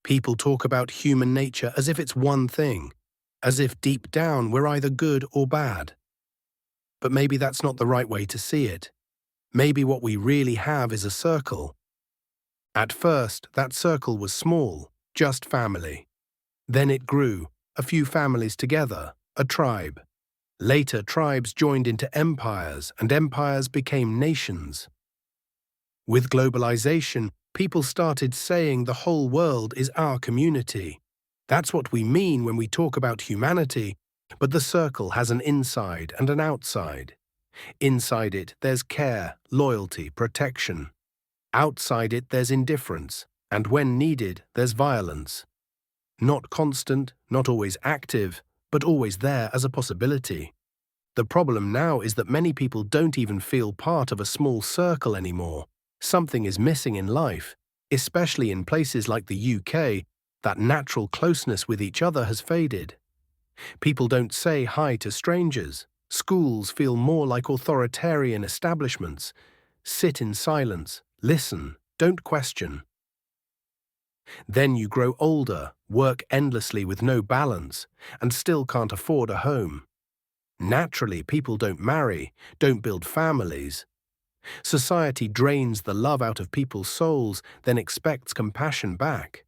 People talk about human nature as if it's one thing, as if deep down we're either good or bad. But maybe that's not the right way to see it. Maybe what we really have is a circle. At first, that circle was small, just family. Then it grew, a few families together, a tribe. Later, tribes joined into empires, and empires became nations. With globalization, people started saying the whole world is our community. That's what we mean when we talk about humanity, but the circle has an inside and an outside. Inside it, there's care, loyalty, protection. Outside it, there's indifference, and when needed, there's violence. Not constant, not always active, but always there as a possibility. The problem now is that many people don't even feel part of a small circle anymore. Something is missing in life, especially in places like the UK. That natural closeness with each other has faded. People don't say hi to strangers. Schools feel more like authoritarian establishments. Sit in silence, listen, don't question. Then you grow older, work endlessly with no balance, and still can't afford a home. Naturally, people don't marry, don't build families. Society drains the love out of people's souls, then expects compassion back.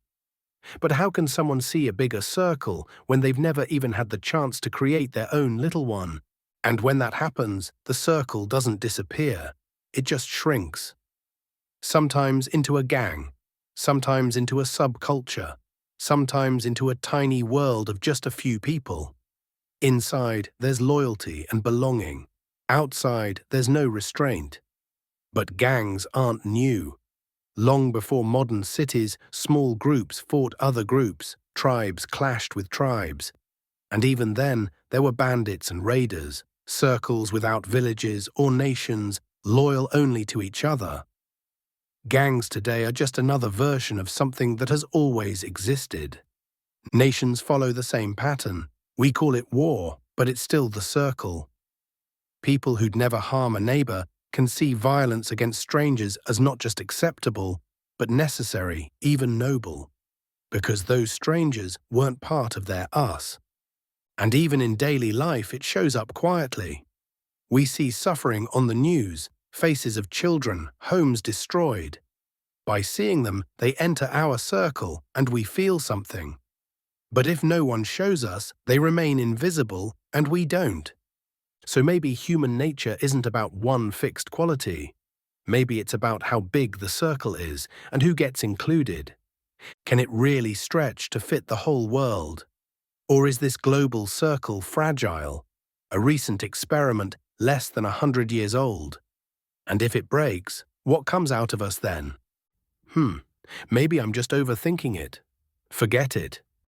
But how can someone see a bigger circle when they've never even had the chance to create their own little one? And when that happens, the circle doesn't disappear, it just shrinks. Sometimes into a gang, sometimes into a subculture, sometimes into a tiny world of just a few people. Inside, there's loyalty and belonging. Outside, there's no restraint. But gangs aren't new. Long before modern cities, small groups fought other groups, tribes clashed with tribes. And even then, there were bandits and raiders, circles without villages or nations, loyal only to each other. Gangs today are just another version of something that has always existed. Nations follow the same pattern. We call it war, but it's still the circle. People who'd never harm a neighbor can see violence against strangers as not just acceptable, but necessary, even noble, because those strangers weren't part of their us. And even in daily life, it shows up quietly. We see suffering on the news, faces of children, homes destroyed. By seeing them, they enter our circle, and we feel something. But if no one shows us, they remain invisible, and we don't. So maybe human nature isn't about one fixed quality. Maybe it's about how big the circle is and who gets included. Can it really stretch to fit the whole world? Or is this global circle fragile, a recent experiment less than 100 years old? And if it breaks, what comes out of us then? Maybe I'm just overthinking it. Forget it.